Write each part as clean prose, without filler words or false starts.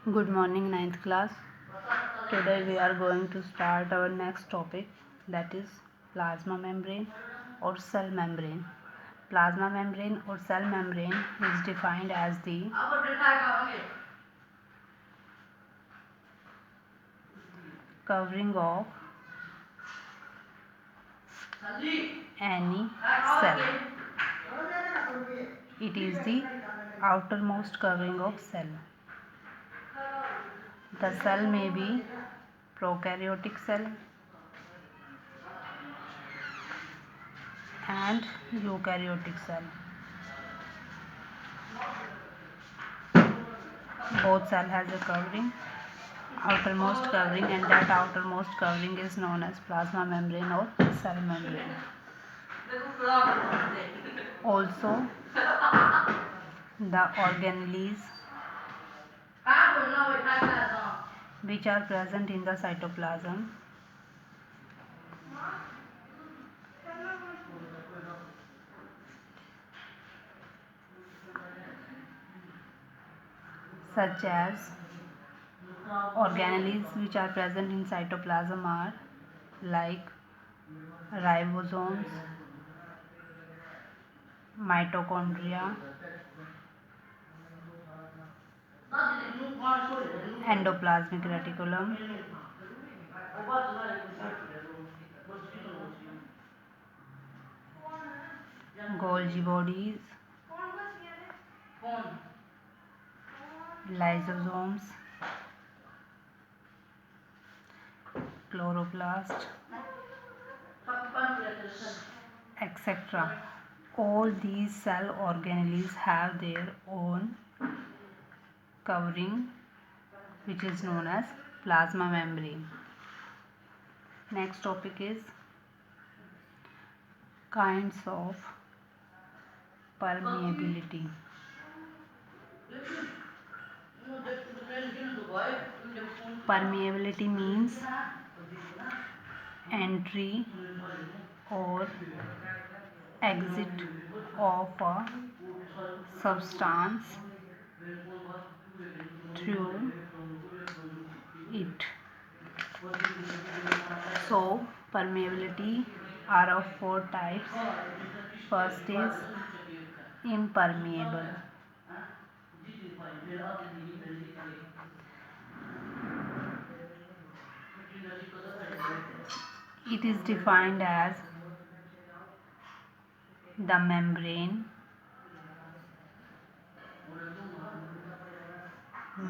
Good morning, ninth class. Today we are going to start our next topic, that is plasma membrane or cell membrane. Plasma membrane or cell membrane is defined as the covering of any cell. It is the outermost covering of cell. The cell may be prokaryotic cell and eukaryotic cell. Both cell has a covering, outermost covering, and that outermost covering is known as plasma membrane or cell membrane. Also, the organelles which are present in the cytoplasm such as organelles which are present in cytoplasm are like ribosomes, mitochondria, endoplasmic reticulum, Golgi bodies, lysosomes, chloroplast, etc. All these cell organelles have their own covering which is known as plasma membrane. Next topic is kinds of permeability. Permeability means entry or exit of a substance through it. So, permeability are of four types. First is impermeable. It is defined as the membrane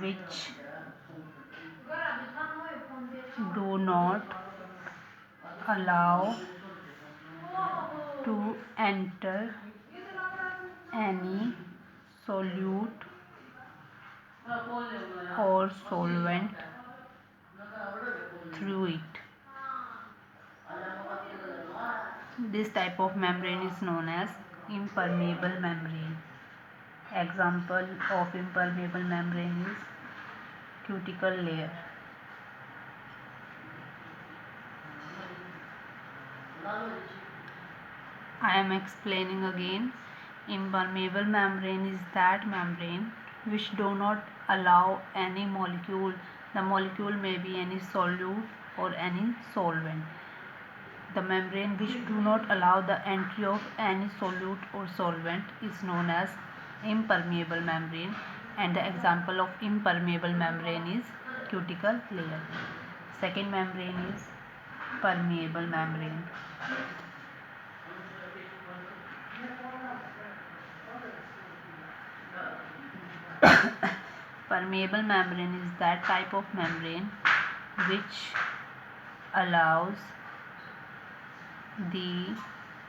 which do not allow to enter any solute or solvent through it. This type of membrane is known as impermeable membrane. Example of impermeable membrane is cuticle layer. I am explaining again. Impermeable membrane is that membrane which do not allow any molecule. The molecule may be any solute or any solvent. The membrane which do not allow the entry of any solute or solvent is known as impermeable membrane, and the example of impermeable membrane is cuticle layer. Second membrane is permeable membrane. Permeable membrane is that type of membrane which allows the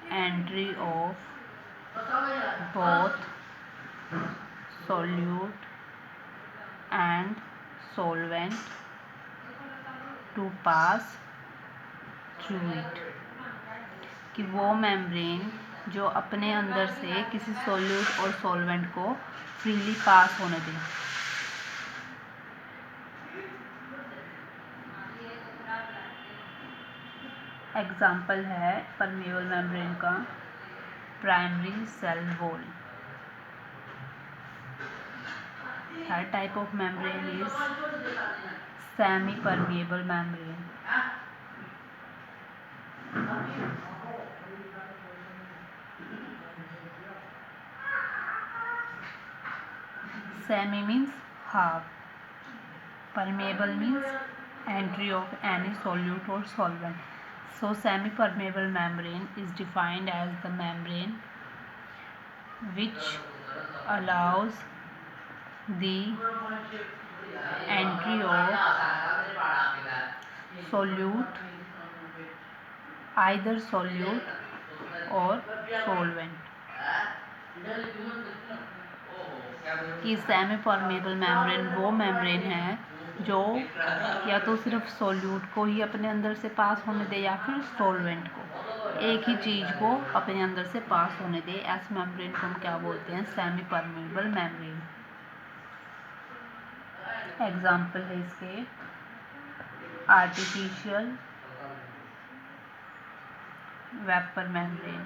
entry of both solute and solvent to pass through it. कि वो membrane जो अपने अंदर से किसी solute और solvent को freely pass होने दे. एग्जाम्पल है परमेबल मेम्ब्रेन का primary cell wall. Third type of membrane is semi-permeable membrane. Semi means half. Permeable means entry of any solute or solvent. So semi-permeable membrane is defined as the membrane which allows the entry of solute, either solute or solvent. कि semi permeable membrane वो membrane है जो या तो सिर्फ solute को ही अपने अंदर से पास होने दे या फिर सोलवेंट को, एक ही चीज़ को अपने अंदर से पास होने दे। ऐसे मेम्ब्रेन को हम क्या बोलते हैं? Semi permeable membrane. एग्जाम्पल है इसके artificial vapour membrane.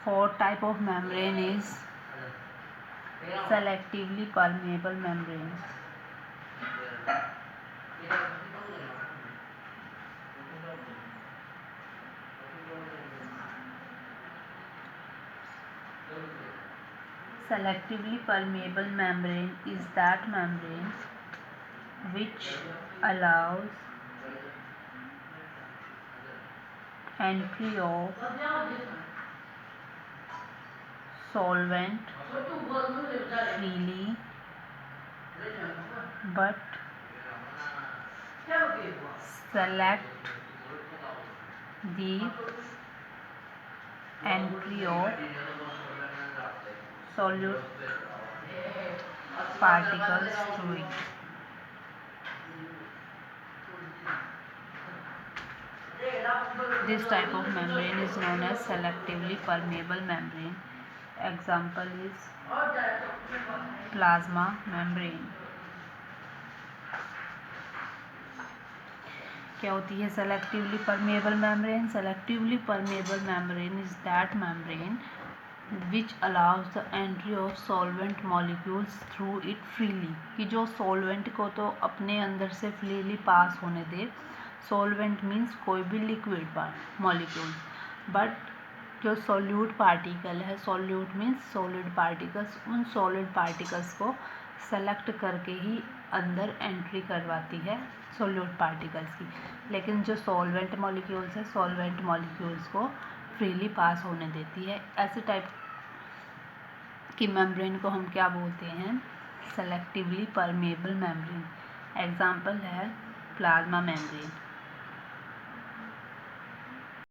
Fourth type of membrane is selectively permeable membranes. Selectively permeable membrane is that membrane which allows entry of solvent freely but select the entry of solute particles through it. This type of membrane is known as selectively permeable membrane. Example is plasma membrane. क्या होती है selectively permeable membrane? Selectively permeable membrane is that membrane which allows the entry of solvent molecules through it freely, कि जो solvent को तो अपने अंदर से freely पास होने दे। solvent means कोई भी liquid molecule, but जो solute particle है, solute means solid particles, उन solid particles को select करके ही अंदर एंट्री करवाती है solute particles की। लेकिन जो solvent molecules है, solvent molecules को फ्रीली पास होने देती है। ऐसे टाइप की मेम्ब्रेन को हम क्या बोलते हैं? Selectively permeable membrane. एग्जाम्पल है प्लाज्मा मेम्ब्रेन।